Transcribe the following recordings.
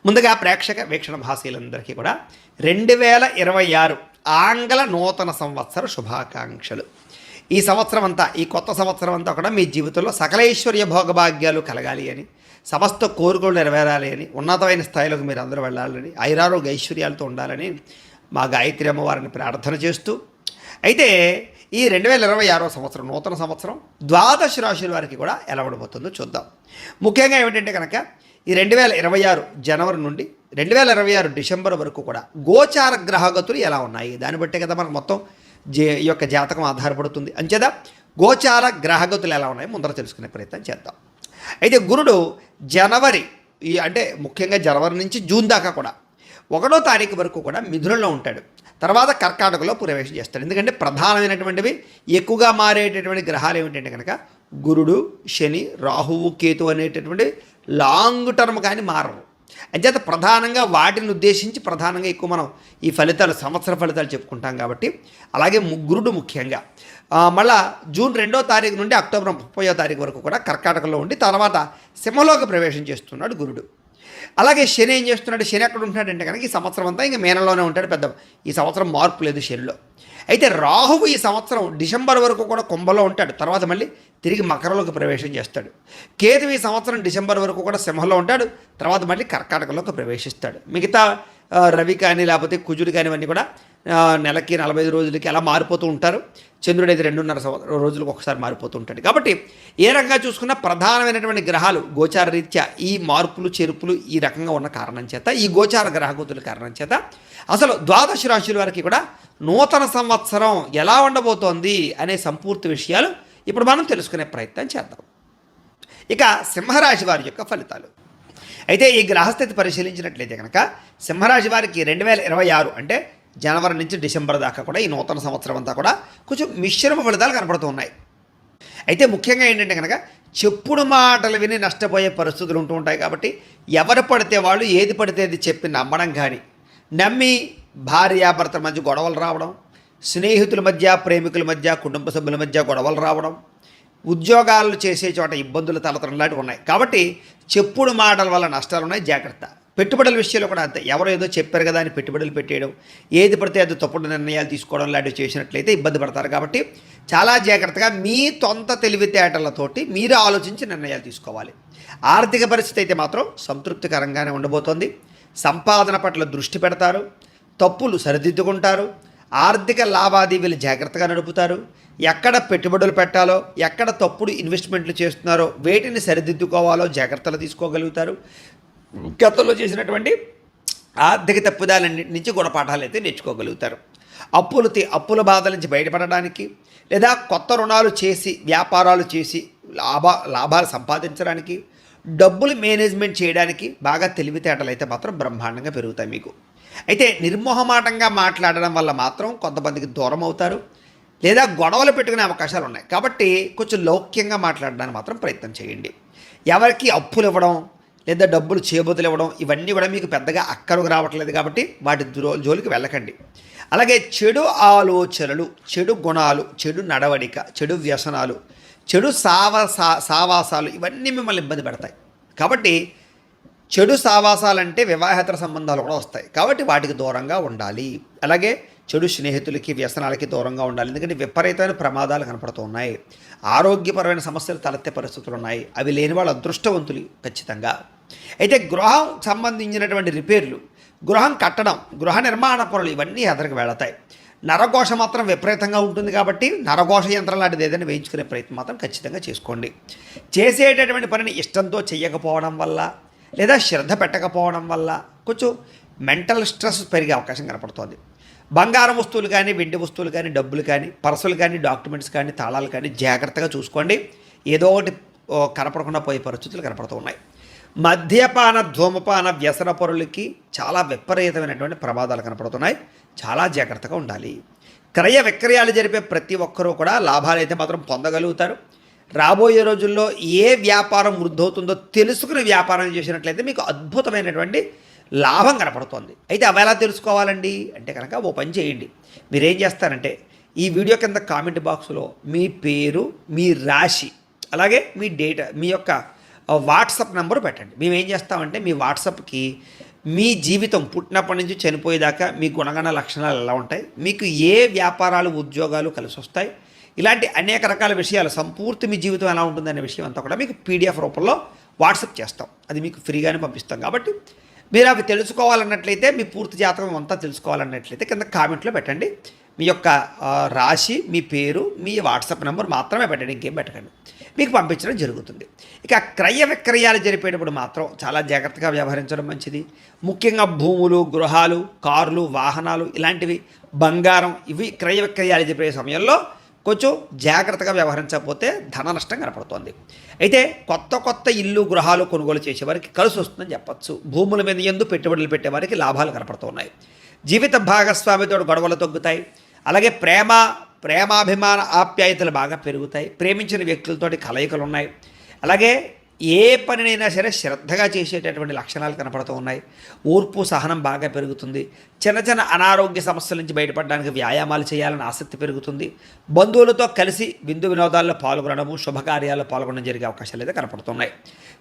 ముందుగా ప్రేక్షక వీక్షణ భాషలందరికీ కూడా 2026 ఆంగ్ల నూతన సంవత్సర శుభాకాంక్షలు. ఈ సంవత్సరం అంతా, ఈ కొత్త సంవత్సరం అంతా కూడా మీ జీవితంలో సకలైశ్వర్య భోగభాగ్యాలు కలగాలి అని, సమస్త కోరికలు నెరవేరాలి అని, ఉన్నతమైన స్థాయిలోకి మీరు అందరూ వెళ్ళాలని, ఐరారోగ్య ఐశ్వర్యాలతో ఉండాలని మా గాయత్రి అమ్మవారిని ప్రార్థన చేస్తూ, అయితే ఈ 2026 సంవత్సరం నూతన సంవత్సరం ద్వాదశ రాశుల వారికి కూడా ఎలా ఉండబోతుందో చూద్దాం. ముఖ్యంగా ఏమిటంటే కనుక ఈ 2026 జనవరి నుండి 2026 డిసెంబర్ వరకు కూడా గోచార గ్రహగతులు ఎలా ఉన్నాయి, దాన్ని బట్టే కదా మనకు మొత్తం ఈ యొక్క జాతకం ఆధారపడుతుంది. అంచేదా గోచార గ్రహగతులు ఎలా ఉన్నాయి ముందర తెలుసుకునే ప్రయత్నం చేద్దాం. అయితే గురుడు జనవరి అంటే ముఖ్యంగా జనవరి నుంచి జూన్ దాకా కూడా 1వ తారీఖు వరకు కూడా మిథునంలో ఉంటాడు. తర్వాత కర్కాటకలో ప్రవేశం చేస్తాడు. ఎందుకంటే ప్రధానమైనటువంటివి ఎక్కువగా మారేటటువంటి గ్రహాలు ఏమిటంటే కనుక గురుడు, శని, రాహువు, కేతు అనేటటువంటి లాంగ్ టర్మ్ కానీ మారరు. అంచేత ప్రధానంగా వాటిని ఉద్దేశించి ప్రధానంగా ఎక్కువ మనం ఈ ఫలితాలు, సంవత్సర ఫలితాలు చెప్పుకుంటాం కాబట్టి, అలాగే గురుడు ముఖ్యంగా మళ్ళా జూన్ 2వ తారీఖు నుండి అక్టోబర్ 30వ తారీఖు వరకు కూడా కర్కాటకలో ఉండి తర్వాత సింహలోకి ప్రవేశం చేస్తున్నాడు గురుడు. అలాగే శని ఏం చేస్తున్నాడు, శని ఎక్కడ ఉంటున్నాడంటే కనుక ఈ సంవత్సరం అంతా ఇంకా మీనంలోనే ఉంటాడు. ఈ సంవత్సరం మార్పు లేదు శనిలో. అయితే రాహువు ఈ సంవత్సరం డిసెంబర్ వరకు కూడా కుంభలో ఉంటాడు, తర్వాత మళ్ళీ తిరిగి మకరంలోకి ప్రవేశం చేస్తాడు. కేతు ఈ సంవత్సరం డిసెంబర్ వరకు కూడా సింహంలో ఉంటాడు, తర్వాత మళ్ళీ కర్కాటకలోకి ప్రవేశిస్తాడు. మిగతా రవి కానీ లేకపోతే కుజుడు కానీ ఇవన్నీ కూడా నెలకి 45 రోజులకి అలా మారిపోతూ ఉంటారు. చంద్రుడు అయితే 2.5 రోజులకు ఒకసారి మారిపోతూ ఉంటాడు. కాబట్టి ఏ రకంగా చూసుకున్నా ప్రధానమైనటువంటి గ్రహాలు గోచార రీత్యా ఈ మార్పులు చేర్పులు ఈ రకంగా ఉన్న కారణం చేత, ఈ గోచార గ్రహగతుల కారణం చేత అసలు ద్వాదశ రాశుల వారికి కూడా నూతన సంవత్సరం ఎలా ఉండబోతోంది అనే సంపూర్తి విషయాలు ఇప్పుడు మనం తెలుసుకునే ప్రయత్నం చేద్దాం. ఇక సింహరాశి వారి యొక్క ఫలితాలు. అయితే ఈ గ్రహస్థితి పరిశీలించినట్లయితే కనుక సింహరాశి వారికి 2026 అంటే జనవరి నుంచి డిసెంబర్ దాకా కూడా ఈ నూతన సంవత్సరం అంతా కూడా కొంచెం మిశ్రమ ఫలితాలు కనపడుతూ ఉన్నాయి. అయితే ముఖ్యంగా ఏంటంటే కనుక చెప్పుడు మాటలు విని నష్టపోయే పరిస్థితులు ఉంటూ ఉంటాయి. కాబట్టి ఎవరు పడితే వాళ్ళు ఏది పడితే అది చెప్పి నమ్మడం కానీ, నమ్మి భార్యాభర్తల మధ్య గొడవలు రావడం, స్నేహితుల మధ్య, ప్రేమికుల మధ్య, కుటుంబ సభ్యుల మధ్య గొడవలు రావడం, ఉద్యోగాలు చేసే చోట ఇబ్బందులు తలతరం లాంటివి ఉన్నాయి. కాబట్టి చెప్పుడు మాటల వల్ల నష్టాలు ఉన్నాయి, జాగ్రత్త. పెట్టుబడుల విషయంలో కూడా అంతే. ఎవరో ఏదో చెప్పారు కదా అని పెట్టుబడులు పెట్టేయడం, ఏది పడితే అది తప్పుడు నిర్ణయాలు తీసుకోవడం లాంటివి చేసినట్లయితే ఇబ్బంది పడతారు. కాబట్టి చాలా జాగ్రత్తగా మీ సొంత తెలివితేటలతోటి మీరు ఆలోచించి నిర్ణయాలు తీసుకోవాలి. ఆర్థిక పరిస్థితి అయితే మాత్రం సంతృప్తికరంగానే ఉండబోతోంది. సంపాదన పట్ల దృష్టి పెడతారు, తప్పులు సరిదిద్దుకుంటారు, ఆర్థిక లావాదేవీలు జాగ్రత్తగా నడుపుతారు. ఎక్కడ పెట్టుబడులు పెట్టాలో, ఎక్కడ తప్పుడు ఇన్వెస్ట్మెంట్లు చేస్తున్నారో వేటిని సరిదిద్దుకోవాలో జాగ్రత్తలు తీసుకోగలుగుతారు. గతంలో చేసినటువంటి ఆర్థిక తప్పిదాలన్నింటి నుంచి గుణపాఠాలు అయితే నేర్చుకోగలుగుతారు. అప్పుల బాధల నుంచి బయటపడడానికి, లేదా కొత్త రుణాలు చేసి వ్యాపారాలు చేసి లాభాలు సంపాదించడానికి, డబ్బులు మేనేజ్మెంట్ చేయడానికి బాగా తెలివితేటలు అయితే మాత్రం బ్రహ్మాండంగా పెరుగుతాయి మీకు. అయితే నిర్మోహమాటంగా మాట్లాడడం వల్ల మాత్రం కొంతమందికి దూరం అవుతారు, లేదా గొడవలు పెట్టుకునే అవకాశాలు ఉన్నాయి. కాబట్టి కొంచెం లౌక్యంగా మాట్లాడడానికి మాత్రం ప్రయత్నం చేయండి. ఎవరికి అప్పులు ఇవ్వడం లేదా డబ్బులు చేబదులు ఇవ్వడం ఇవన్నీ కూడా మీకు పెద్దగా అక్కరకు రావట్లేదు. కాబట్టి వాటి జోలికి వెళ్ళకండి. అలాగే చెడు ఆలోచనలు, చెడు గుణాలు, చెడు నడవడిక, చెడు వ్యసనాలు, చెడు సావాసాలు ఇవన్నీ మిమ్మల్ని ఇబ్బంది పెడతాయి. కాబట్టి చెడు సావాసాలంటే వివాహేతర సంబంధాలు కూడా వస్తాయి. కాబట్టి వాటికి దూరంగా ఉండాలి. అలాగే చెడు స్నేహితులకి, వ్యసనాలకి దూరంగా ఉండాలి. ఎందుకంటే విపరీతమైన ప్రమాదాలు కనపడుతూ ఉన్నాయి. ఆరోగ్యపరమైన సమస్యలు తలెత్తే పరిస్థితులు ఉన్నాయి. అవి లేని వాళ్ళు అదృష్టవంతులు ఖచ్చితంగా. అయితే గృహం సంబంధించినటువంటి రిపేర్లు, గృహం కట్టడం, గృహ నిర్మాణ పనులు ఇవన్నీ ఎదరికి వెళతాయి. నరఘోష మాత్రం విపరీతంగా ఉంటుంది. కాబట్టి నరఘోష యంత్రం లాంటిది ఏదైనా వేయించుకునే ప్రయత్నం మాత్రం ఖచ్చితంగా చేసుకోండి. చేసేటటువంటి పనిని ఇష్టంతో చేయకపోవడం వల్ల, లేదా శ్రద్ధ పెట్టకపోవడం వల్ల కొంచెం మెంటల్ స్ట్రెస్ పెరిగే అవకాశం కనపడుతుంది. బంగారం వస్తువులు కానీ, వెండి వస్తువులు కానీ, డబ్బులు కానీ, పర్సులు కానీ, డాక్యుమెంట్స్ కానీ, తాళాలు కానీ జాగ్రత్తగా చూసుకోండి. ఏదో ఒకటి కనపడకుండా పోయే పరిస్థితులు కనపడుతూ ఉన్నాయి. మద్యపాన, ధూమపాన, వ్యసన పరులకి చాలా విపరీతమైనటువంటి ప్రమాదాలు కనపడుతున్నాయి. చాలా జాగ్రత్తగా ఉండాలి. క్రయ విక్రయాలు జరిపే ప్రతి ఒక్కరూ కూడా లాభాలు అయితే మాత్రం పొందగలుగుతారు. రాబోయే రోజుల్లో ఏ వ్యాపారం వృద్ధవుతుందో తెలుసుకుని వ్యాపారం చేసినట్లయితే మీకు అద్భుతమైనటువంటి లాభం కనపడుతోంది. అయితే అవి ఎలా తెలుసుకోవాలండి అంటే కనుక ఓ పని చేయండి. మీరేం చేస్తారంటే ఈ వీడియో కింద కామెంట్ బాక్స్లో మీ పేరు, మీ రాశి, అలాగే మీ డేటా, మీ యొక్క వాట్సాప్ నెంబర్ పెట్టండి. మేము ఏం చేస్తామంటే మీ వాట్సాప్కి మీ జీవితం పుట్టినప్పటి నుంచి చనిపోయేదాకా మీ గుణగణ లక్షణాలు ఎలా ఉంటాయి, మీకు ఏ వ్యాపారాలు ఉద్యోగాలు కలిసి వస్తాయి, ఇలాంటి అనేక రకాల విషయాలు సంపూర్తి మీ జీవితం ఎలా ఉంటుందనే విషయం అంతా కూడా మీకు పీడిఎఫ్ రూపంలో వాట్సాప్ చేస్తాం. అది మీకు ఫ్రీగానే పంపిస్తాం. కాబట్టి మీరు అవి తెలుసుకోవాలన్నట్లయితే, మీ పూర్తి జాతకం అంతా తెలుసుకోవాలన్నట్లయితే కింద కామెంట్లో పెట్టండి. మీ యొక్క రాశి, మీ పేరు, మీ వాట్సాప్ నెంబర్ మాత్రమే పెట్టండి, ఇంకేం పెట్టకండి. మీకు పంపించడం జరుగుతుంది. ఇక క్రయ విక్రయాలు జరిపేటప్పుడు మాత్రం చాలా జాగ్రత్తగా వ్యవహరించడం మంచిది. ముఖ్యంగా భూములు, గృహాలు, కార్లు, వాహనాలు ఇలాంటివి, బంగారం, ఇవి క్రయ విక్రయాలు జరిపే సమయంలో కొంచెం జాగ్రత్తగా వ్యవహరించకపోతే ధన నష్టం కనపడుతోంది. అయితే కొత్త ఇల్లు, గృహాలు కొనుగోలు చేసేవారికి కలిసి వస్తుందని చెప్పచ్చు. భూముల మీద ఎందు పెట్టుబడులు పెట్టేవారికి లాభాలు కనపడుతున్నాయి. జీవిత భాగస్వామితో గొడవలు తగ్గుతాయి. అలాగే ప్రేమాభిమాన ఆప్యాయతలు బాగా పెరుగుతాయి. ప్రేమించిన వ్యక్తులతోటి కలయికలు ఉన్నాయి. అలాగే ఏ పనినైనా సరే శ్రద్ధగా చేసేటటువంటి లక్షణాలు కనపడుతూ ఉన్నాయి. ఓర్పు, సహనం బాగా పెరుగుతుంది. చిన్న అనారోగ్య సమస్యల నుంచి బయటపడడానికి వ్యాయామాలు చేయాలని ఆసక్తి పెరుగుతుంది. బంధువులతో కలిసి విందు వినోదాల్లో పాల్గొనడము, శుభకార్యాల్లో పాల్గొనడం జరిగే అవకాశాలు అయితే కనపడుతున్నాయి.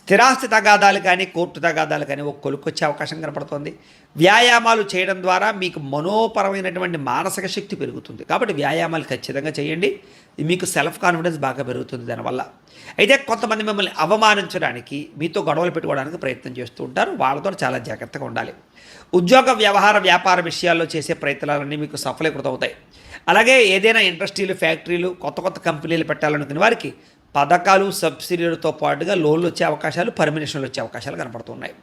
స్థిరాస్తి తగాదాలు కానీ, కోర్టు తగాదాలు కానీ ఒక కొలుక్కొచ్చే అవకాశం కనపడుతుంది. వ్యాయామాలు చేయడం ద్వారా మీకు మనోపరమైనటువంటి మానసిక శక్తి పెరుగుతుంది. కాబట్టి వ్యాయామాలు ఖచ్చితంగా చేయండి. మీకు సెల్ఫ్ కాన్ఫిడెన్స్ బాగా పెరుగుతుంది దానివల్ల. అయితే కొంతమంది మిమ్మల్ని అవమానించడానికి, మీతో గొడవలు పెట్టుకోవడానికి ప్రయత్నం చేస్తూ ఉంటారు. వాళ్ళతో చాలా జాగ్రత్తగా ఉండాలి. ఉద్యోగ, వ్యవహార, వ్యాపార విషయాల్లో చేసే ప్రయత్నాలన్నీ మీకు సఫలీకృతం అవుతాయి. అలాగే ఏదైనా ఇండస్ట్రీలు, ఫ్యాక్టరీలు, కొత్త కంపెనీలు పెట్టాలనుకునే వారికి పథకాలు, సబ్సిడీలతో పాటుగా లోన్లు వచ్చే అవకాశాలు, పర్మిషన్లు వచ్చే అవకాశాలు కనపడుతున్నాయి.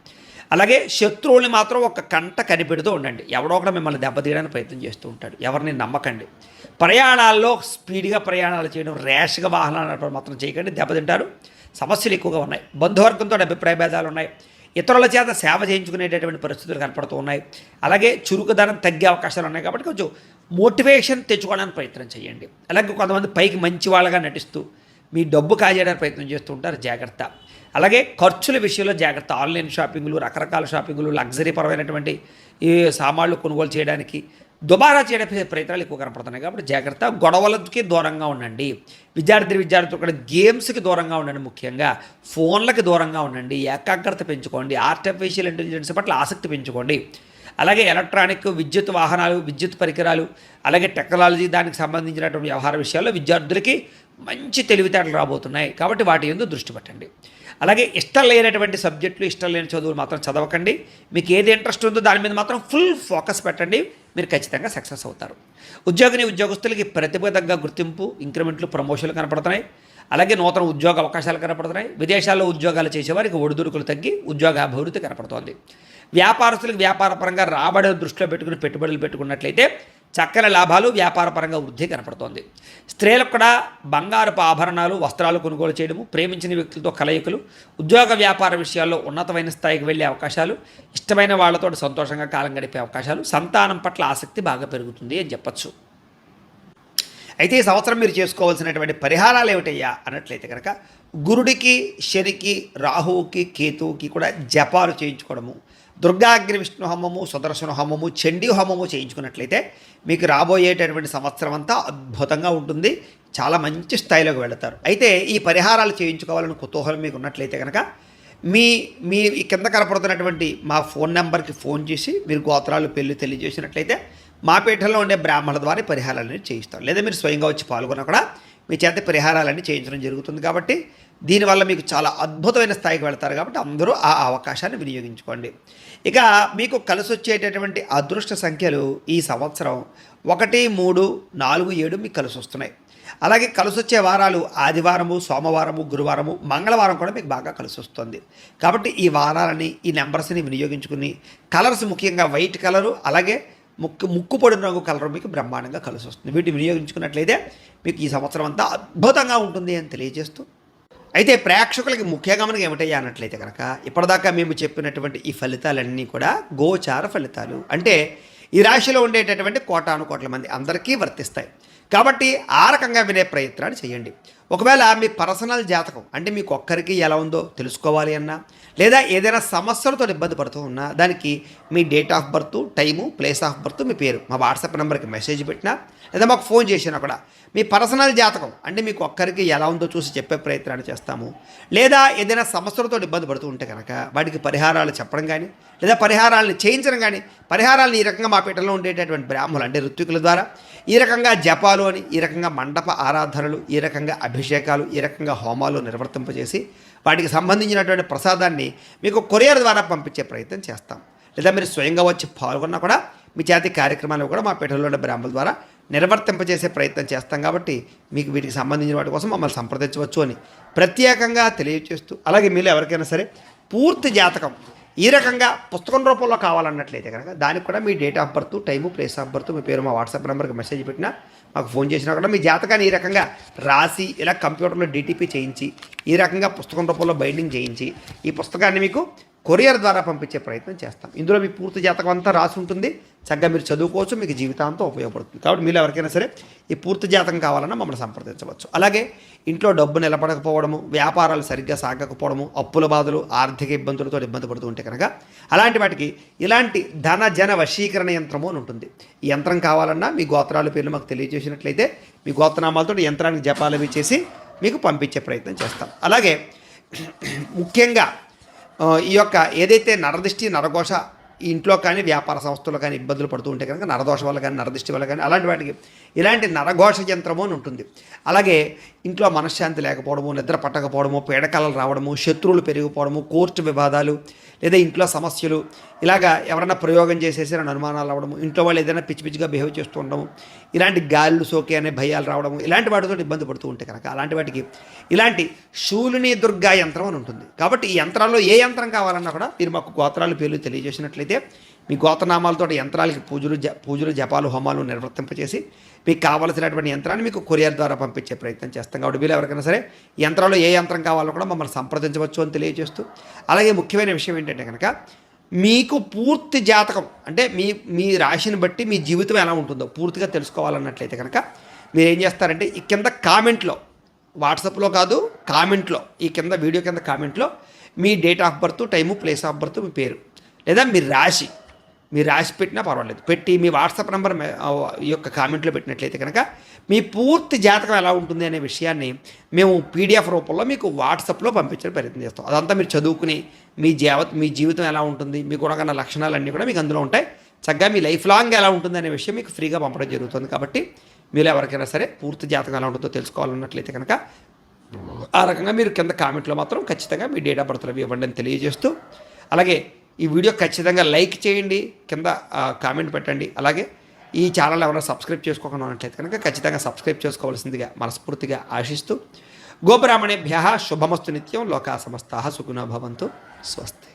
అలాగే శత్రువుల్ని మాత్రం ఒక కంట కనిపెడుతూ ఉండండి. ఎవడో ఒకటి మిమ్మల్ని దెబ్బతీయడానికి ప్రయత్నం చేస్తూ ఉంటాడు. ఎవరిని నమ్మకండి. ప్రయాణాల్లో స్పీడ్గా ప్రయాణాలు చేయడం, ర్యాష్గా వాహనాలు నడపడం మాత్రం చేయకండి, దెబ్బతింటారు. సమస్యలు ఎక్కువగా ఉన్నాయి. బంధువర్గంతో అభిప్రాయ భేదాలు ఉన్నాయి. ఇతరుల చేత సేవ చేయించుకునేటటువంటి పరిస్థితులు కనపడుతూ ఉన్నాయి. అలాగే చురుకుదనం తగ్గే అవకాశాలు ఉన్నాయి. కాబట్టి కొంచెం మోటివేషన్ తెచ్చుకోవడానికి ప్రయత్నం చేయండి. అలాగే కొంతమంది పైకి మంచి వాళ్ళగా నటిస్తూ మీ డబ్బు కాజేయడానికి ప్రయత్నం చేస్తూ ఉంటారు, జాగ్రత్త. అలాగే ఖర్చుల విషయంలో జాగ్రత్త. ఆన్లైన్ షాపింగ్లు, రకరకాల షాపింగ్లు, లగ్జరీ పరమైనటువంటి ఈ సామాన్లు కొనుగోలు చేయడానికి దుబారా చేయడానికి ప్రయత్నాలు ఎక్కువ కనపడుతున్నాయి. కాబట్టి జాగ్రత్త. గొడవలకి దూరంగా ఉండండి. విద్యార్థులు కూడా గేమ్స్కి దూరంగా ఉండండి. ముఖ్యంగా ఫోన్లకి దూరంగా ఉండండి. ఏకాగ్రత పెంచుకోండి. ఆర్టిఫిషియల్ ఇంటెలిజెన్స్ పట్ల ఆసక్తి పెంచుకోండి. అలాగే ఎలక్ట్రానిక్, విద్యుత్ వాహనాలు, విద్యుత్ పరికరాలు, అలాగే టెక్నాలజీ, దానికి సంబంధించినటువంటి వ్యవహార విషయాల్లో విద్యార్థులకి మంచి తెలివితేటలు రాబోతున్నాయి. కాబట్టి వాటి యందు దృష్టి పెట్టండి. అలాగే ఇష్టం లేనటువంటి సబ్జెక్టులు, ఇష్టం లేని చదువులు మాత్రం చదవకండి. మీకు ఏది ఇంట్రెస్ట్ ఉందో దాని మీద మాత్రం ఫుల్ ఫోకస్ పెట్టండి. మీరు ఖచ్చితంగా సక్సెస్ అవుతారు. ఉద్యోగస్తులకి ప్రతిభ తగ్గ గుర్తింపు, ఇంక్రిమెంట్లు, ప్రమోషన్లు కనపడుతున్నాయి. అలాగే నూతన ఉద్యోగ అవకాశాలు కనపడుతున్నాయి. విదేశాల్లో ఉద్యోగాలు చేసేవారికి ఒడిదుడుకులు తగ్గి ఉద్యోగాభివృద్ధి కనపడుతోంది. వ్యాపారస్తులకు వ్యాపారపరంగా రాబడిని దృష్టిలో పెట్టుకుని పెట్టుబడులు పెట్టుకున్నట్లయితే చక్కని లాభాలు, వ్యాపారపరంగా వృద్ధి కనపడుతోంది. స్త్రీలకు కూడా బంగారపు ఆభరణాలు, వస్త్రాలు కొనుగోలు చేయడము, ప్రేమించిన వ్యక్తులతో కలయికలు, ఉద్యోగ వ్యాపార విషయాల్లో ఉన్నతమైన స్థాయికి వెళ్ళే అవకాశాలు, ఇష్టమైన వాళ్ళతో సంతోషంగా కాలం గడిపే అవకాశాలు, సంతానం పట్ల ఆసక్తి బాగా పెరుగుతుంది అని చెప్పచ్చు. అయితే ఈ సంవత్సరం మీరు చేసుకోవాల్సినటువంటి పరిహారాలు ఏమిటయ్యా అన్నట్లయితే కనుక గురుడికి, శనికి, రాహువుకి, కేతువుకి కూడా జపాలు చేయించుకోవడము, దుర్గాగ్ని విష్ణు హోమము, సుదర్శన హోమము, చండీ హోమము చేయించుకున్నట్లయితే మీకు రాబోయేటటువంటి సంవత్సరం అంతా అద్భుతంగా ఉంటుంది. చాలా మంచి స్థాయిలోకి వెళతారు. అయితే ఈ పరిహారాలు చేయించుకోవాలని కుతూహలం మీకు ఉన్నట్లయితే కనుక మీ కింద కనపడుతున్నటువంటి మా ఫోన్ నెంబర్కి ఫోన్ చేసి మీరు గోత్రాలు, పెళ్ళి తెలియజేసినట్లయితే మా పీఠంలో ఉండే బ్రాహ్మణుల ద్వారా పరిహారాలన్నీ చేయిస్తారు. లేదా మీరు స్వయంగా వచ్చి పాల్గొన్నా కూడా మీ చేత పరిహారాలన్నీ చేయించడం జరుగుతుంది. కాబట్టి దీనివల్ల మీకు చాలా అద్భుతమైన స్థాయికి వెళ్తారు. కాబట్టి అందరూ ఆ అవకాశాన్ని వినియోగించుకోండి. ఇక మీకు కలిసి వచ్చేటటువంటి అదృష్ట సంఖ్యలు ఈ సంవత్సరం 1, 3, 4, 7 మీకు కలిసి వస్తున్నాయి. అలాగే కలిసి వచ్చే వారాలు ఆదివారము, సోమవారము, గురువారము, మంగళవారం కూడా మీకు బాగా కలిసి వస్తుంది. కాబట్టి ఈ వారాలని, ఈ నెంబర్స్ని వినియోగించుకుని కలర్స్, ముఖ్యంగా వైట్ కలరు, అలాగే ముక్కు పొడిన రంగు కలర్ మీకు బ్రహ్మాండంగా కలిసి వస్తుంది. వీటిని వినియోగించుకున్నట్లయితే మీకు ఈ సంవత్సరం అంతా అద్భుతంగా ఉంటుంది అని తెలియజేస్తూ, అయితే ప్రేక్షకులకి ముఖ్య గమనిక ఏమిటయ్యా అన్నట్లయితే కనుక ఇప్పటిదాకా మేము చెప్పినటువంటి ఈ ఫలితాలన్నీ కూడా గోచార ఫలితాలు. అంటే ఈ రాశిలో ఉండేటటువంటి కోటాను కోట్ల మంది అందరికీ వర్తిస్తాయి. కాబట్టి ఆ రకంగా వినే ప్రయత్నాలు చేయండి. ఒకవేళ మీ పర్సనల్ జాతకం అంటే మీకు ఒక్కరికి ఎలా ఉందో తెలుసుకోవాలి అన్నా, లేదా ఏదైనా సమస్యలతో ఇబ్బంది పడుతూ ఉన్నా దానికి మీ date of birth, time, place of birth, మీ పేరు మా వాట్సాప్ నెంబర్కి మెసేజ్ పెట్టినా లేదా మాకు ఫోన్ చేసినా కూడా మీ పర్సనల్ జాతకం అంటే మీకు ఒక్కరికి ఎలా ఉందో చూసి చెప్పే ప్రయత్నాన్ని చేస్తాము. లేదా ఏదైనా సమస్యలతో ఇబ్బంది పడుతూ ఉంటే కనుక వాటికి పరిహారాలు చెప్పడం కానీ లేదా పరిహారాలను చేయించడం కానీ, పరిహారాలను ఈ రకంగా మా పీఠంలో ఉండేటటువంటి బ్రాహ్మణులు అంటే ఋత్వికుల ద్వారా ఈ రకంగా జపాలు అని, ఈ రకంగా మండప ఆరాధనలు, ఈ రకంగా అభిషేకాలు, ఈ రకంగా హోమాలు నిర్వర్తింపజేసి వాటికి సంబంధించినటువంటి ప్రసాదాన్ని మీకు కొరియర్ ద్వారా పంపించే ప్రయత్నం చేస్తాం. లేదా మీరు స్వయంగా వచ్చి పాల్గొన్నా కూడా మీ చేతి కార్యక్రమాలు కూడా మా పీఠంలో ఉన్న బ్రాహ్మణుల ద్వారా నిర్వర్తింపజేసే ప్రయత్నం చేస్తాం. కాబట్టి మీకు వీటికి సంబంధించిన వాటి కోసం మమ్మల్ని సంప్రదించవచ్చు అని ప్రత్యేకంగా తెలియజేస్తూ, అలాగే మీరు ఎవరికైనా సరే పూర్తి జాతకం ఈ రకంగా పుస్తకం రూపంలో కావాలన్నట్లయితే కనుక దానికి కూడా మీ date of birth, time, place of birth, మీ పేరు మా వాట్సాప్ నెంబర్కి మెసేజ్ పెట్టినా మాకు ఫోన్ చేసినా కూడా మీ జాతకాన్ని ఈ రకంగా రాసి ఇలా కంప్యూటర్లో డిటిపి చేయించి ఈ రకంగా పుస్తకం రూపంలో బైండింగ్ చేయించి ఈ పుస్తకాన్ని మీకు కొరియర్ ద్వారా పంపించే ప్రయత్నం చేస్తాం. ఇందులో మీ పూర్తి జాతకం అంతా రాసి ఉంటుంది. చక్కగా మీరు చదువుకోవచ్చు, మీకు జీవితాంతం ఉపయోగపడుతుంది. కాబట్టి మీరు ఎవరికైనా సరే ఈ పూర్తి జాతకం కావాలన్నా మమ్మల్ని సంప్రదించవచ్చు. అలాగే ఇంట్లో డబ్బు నిలబడకపోవడము, వ్యాపారాలు సరిగ్గా సాగకపోవడము, అప్పుల బాధలు, ఆర్థిక ఇబ్బందులతో ఇబ్బంది పడుతూ ఉంటే కనుక అలాంటి వాటికి ఇలాంటి ధన జన వశీకరణ యంత్రము అని ఉంటుంది. ఈ యంత్రం కావాలన్నా మీ గోత్రాల పేర్లు మాకు తెలియజేసినట్లయితే మీ గోత్రనామాలతో యంత్రానికి జపాలు అవి చేసి మీకు పంపించే ప్రయత్నం చేస్తాం. అలాగే ముఖ్యంగా ఈ యొక్క ఏదైతే నరదృష్టి, నరఘోష ఇంట్లో కానీ వ్యాపార సంస్థల్లో కానీ ఇబ్బందులు పడుతూ ఉంటే కనుక నరదోష వల్ల కానీ నరదృష్టి వల్ల కానీ అలాంటి వాటికి ఇలాంటి నరఘోష యంత్రము అని ఉంటుంది. అలాగే ఇంట్లో మనశ్శాంతి లేకపోవడము, నిద్ర పట్టకపోవడము, పీడకలలు రావడము, శత్రువులు పెరిగిపోవడము, కోర్టు వివాదాలు లేదా ఇంట్లో సమస్యలు, ఇలాగా ఎవరైనా ప్రయోగం చేసేసి అనుమానాలు రావడము, ఇంట్లో వాళ్ళు ఏదైనా పిచ్చి పిచ్చిగా బిహేవ్ చేస్తూ ఉండడము, ఇలాంటి గాళ్ళు సోకే అనే భయాలు రావడము, ఇలాంటి వాటితో ఇబ్బంది పడుతూ ఉంటే కనుక అలాంటి వాటికి ఇలాంటి శూలిని దుర్గా యంత్రం అని ఉంటుంది. కాబట్టి ఈ యంత్రాల్లో ఏ యంత్రం కావాలన్నా కూడా మీరు మాకు గోత్రాల పేర్లు తెలియజేసినట్లయితే మీ గోత్రనామాలతో యంత్రాలకి పూజలు జపాలు, హోమాలు నిర్వర్తింపచేసి మీకు కావాల్సినటువంటి యంత్రాన్ని మీకు కొరియర్ ద్వారా పంపించే ప్రయత్నం చేస్తాం. కాబట్టి మీరు ఎవరికైనా సరే యంత్రాల్లో ఏ యంత్రం కావాలో కూడా మమ్మల్ని సంప్రదించవచ్చు అని తెలియజేస్తూ, అలాగే ముఖ్యమైన విషయం ఏంటంటే కనుక మీకు పూర్తి జాతకం అంటే మీ రాశిని బట్టి మీ జీవితం ఎలా ఉంటుందో పూర్తిగా తెలుసుకోవాలన్నట్లయితే కనుక మీరు ఏం చేస్తారంటే ఈ కింద కామెంట్లో, వాట్సాప్లో కాదు కామెంట్లో, ఈ కింద వీడియో కింద కామెంట్లో మీ date of birth, time, place of birth, మీ పేరు లేదా మీరు రాసి పెట్టినా పర్వాలేదు, పెట్టి మీ వాట్సాప్ నెంబర్ ఈ యొక్క కామెంట్లో పెట్టినట్లయితే కనుక మీ పూర్తి జాతకం ఎలా ఉంటుంది అనే విషయాన్ని మేము పీడిఎఫ్ రూపంలో మీకు వాట్సాప్లో పంపించడం ప్రయత్నం చేస్తాం. అదంతా మీరు చదువుకుని మీ జీవితం ఎలా ఉంటుంది, మీకు ఉన్న లక్షణాలన్నీ కూడా మీకు అందులో ఉంటాయి. చక్కగా మీ లైఫ్ లాంగ్ ఎలా ఉంటుంది అనే విషయం మీకు ఫ్రీగా పంపడం జరుగుతుంది. కాబట్టి మీరు ఎవరికైనా సరే పూర్తి జాతకం ఎలా ఉంటుందో తెలుసుకోవాలన్నట్లయితే కనుక ఆ రకంగా మీరు కింద కామెంట్లో మాత్రం ఖచ్చితంగా మీ డేట్ ఆఫ్ బర్త్లు ఇవ్వండి అని తెలియజేస్తూ, అలాగే ఈ వీడియో ఖచ్చితంగా లైక్ చేయండి, కింద కామెంట్ పెట్టండి. అలాగే ఈ ఛానల్ ఎవరైనా సబ్స్క్రైబ్ చేసుకోకుండా ఉన్నట్లయితే కనుక ఖచ్చితంగా సబ్స్క్రైబ్ చేసుకోవాల్సిందిగా మనస్ఫూర్తిగా ఆశిస్తూ, గోబ్రాహ్మణేభ్యః శుభమస్తు నిత్యం, లోకా సమస్తాః సుఖినో భవంతు, స్వస్తి.